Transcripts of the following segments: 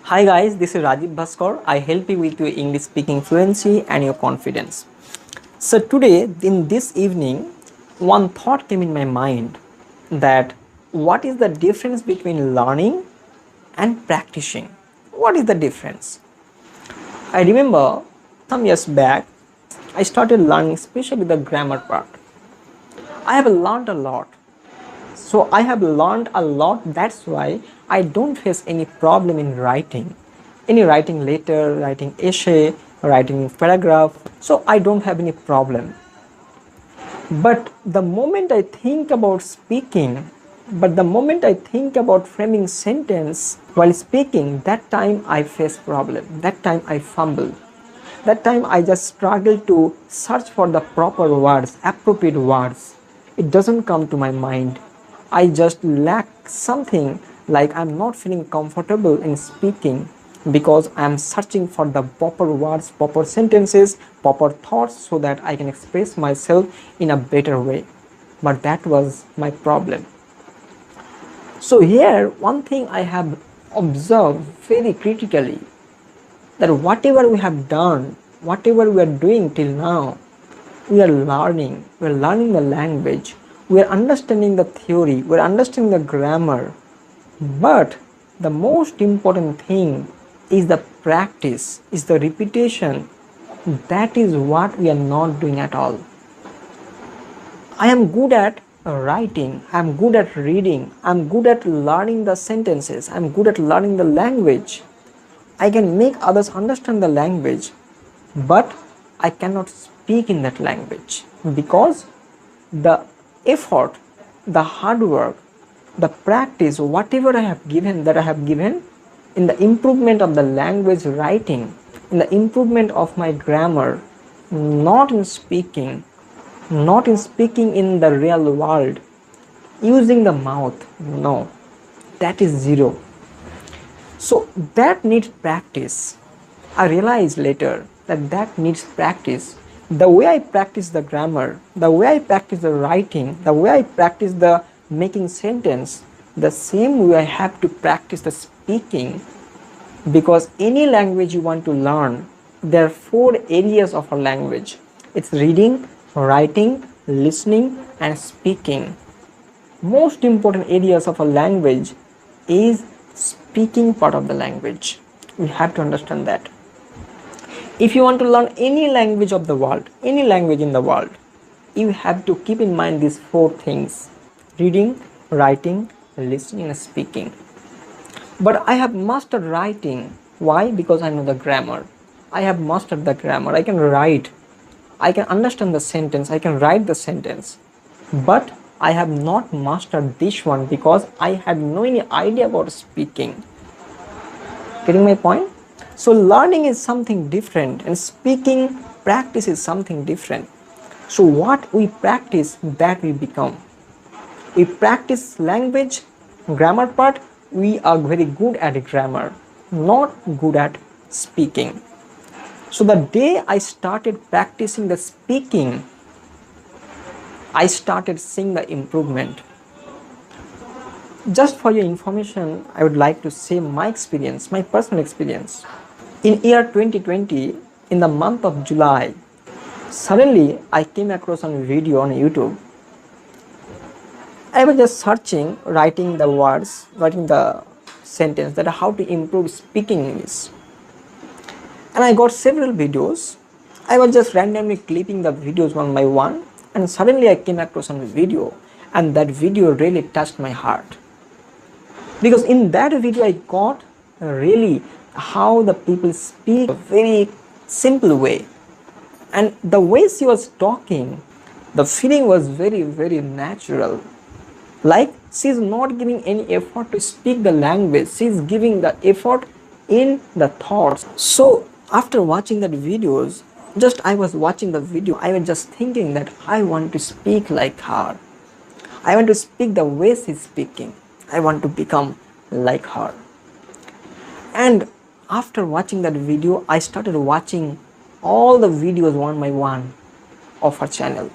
Hi guys, this is Rajiv Bhaskar. I help you with your English speaking fluency and your confidence. So today, in this evening, one thought came in my mind that what is the difference between learning and practicing? What is the difference? I remember some years back, I started learning especially the grammar part. I have learned a lot. So I have learned a lot. That's why I don't face any problem in writing. Any writing letter, writing essay, writing paragraph. So I don't have any problem. But the moment I think about speaking, but the moment I think about framing sentence while speaking, that time I face problem. That time I fumble. That time I just struggle to search for the proper words, appropriate words. It doesn't come to my mind. I just lack something, like I'm not feeling comfortable in speaking because I'm searching for the proper words, proper sentences, proper thoughts so that I can express myself in a better way. But that was my problem. So here one thing I have observed very critically, that whatever we have done, whatever we are doing till now, we are learning the language, we are understanding the theory, we are understanding the grammar. But the most important thing is the practice, is the repetition. That is what we are not doing at all. I am good at writing, I am good at reading, I am good at learning the sentences, I am good at learning the language. I can make others understand the language, but I cannot speak in that language because the effort, the hard work, the practice, whatever I have given in the improvement of the language writing, in the improvement of my grammar, not in speaking, not in speaking in the real world, using the mouth, no, that is zero. So that needs practice. I realized later that needs practice. The way I practice the grammar, the way I practice the writing, the way I practice the making sentence, the same way I have to practice the speaking, because any language you want to learn, there are 4 areas of a language. It's reading, writing, listening and speaking. Most important areas of a language is speaking part of the language. We have to understand that. If you want to learn any language of the world, any language in the world, you have to keep in mind these 4 things: reading, writing, listening and speaking. But I have mastered writing. Why? Because I know the grammar. I have mastered the grammar. I can write, I can understand the sentence, I can write the sentence. But I have not mastered this one because I had no any idea about speaking. Getting my point? So learning is something different and speaking practice is something different. So what we practice, that we become. We practice language, grammar part, we are very good at grammar, not good at speaking. So the day I started practicing the speaking, I started seeing the improvement. Just for your information, I would like to say my experience, my personal experience. In year 2020, in the month of July, suddenly I came across a video on YouTube. I was just searching, writing the words, writing the sentence, that how to improve speaking English. And I got several videos. I was just randomly clipping the videos one by one, and suddenly I came across a video, and that video really touched my heart. Because in that video I got really how the people speak a very simple way, and the way she was talking, the feeling was very natural, like she is not giving any effort to speak the language, she is giving the effort in the thoughts. So after watching that videos, just I was watching the video, I was just thinking that I want to speak like her, I want to speak the way she's speaking, I want to become like her. And after watching that video, I started watching all the videos one by one of her channel.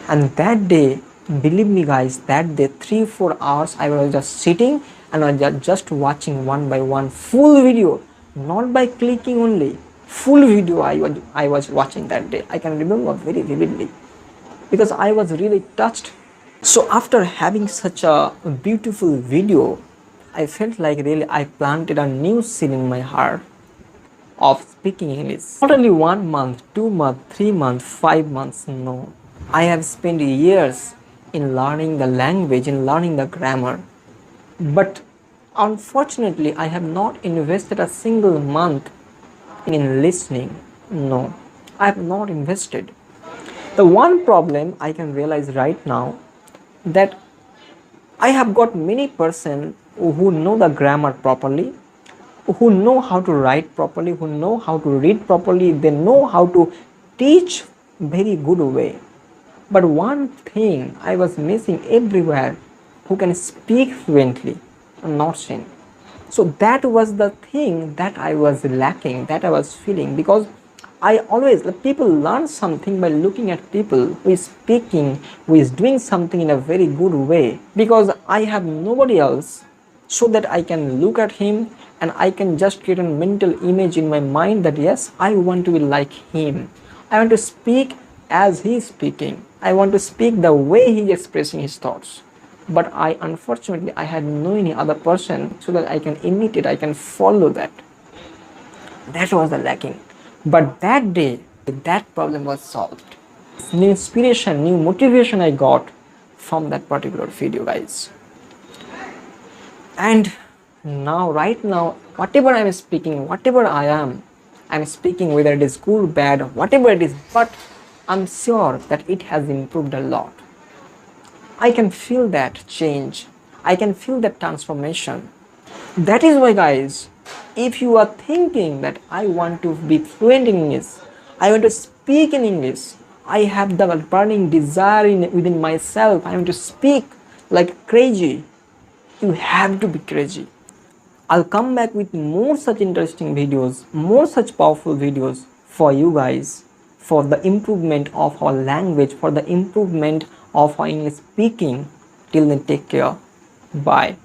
And that day Believe me guys, that day 3-4 hours I was just sitting and I was just watching one by one full video, not by clicking only. Full video I was watching that day. I can remember very vividly because I was really touched. So after having such a beautiful video, I felt like really I planted a new seed in my heart of speaking English. Not only 1 month, 2 months, 3 months, 5 months, no. I have spent years in learning the language, in learning the grammar. But unfortunately, I have not invested a single month in listening. No, I have not invested. The one problem I can realize right now that I have got many person who know the grammar properly, who know how to write properly, who know how to read properly, they know how to teach very good way. But one thing I was missing everywhere, who can speak fluently, not sing. So that was the thing that I was lacking, that I was feeling, because I always, the people learn something by looking at people who is speaking, who is doing something in a very good way, because I have nobody else, so that I can look at him and I can just create a mental image in my mind that yes, I want to be like him. I want to speak as he is speaking. I want to speak the way he is expressing his thoughts. But I unfortunately I had no any other person so that I can imitate, I can follow that. That was the lacking. But that day, that problem was solved. New inspiration, new motivation I got from that particular video, guys. And now, right now, whatever I'm speaking, whatever I'm speaking, whether it is good, bad, whatever it is, but I'm sure that it has improved a lot. I can feel that change. I can feel that transformation. That is why, guys, if you are thinking that I want to be fluent in English, I want to speak in English, I have the burning desire within myself, I want to speak like crazy, you have to be crazy. I'll come back with more such interesting videos, more such powerful videos for you guys, for the improvement of our language, for the improvement of our English speaking. Till then, take care. Bye.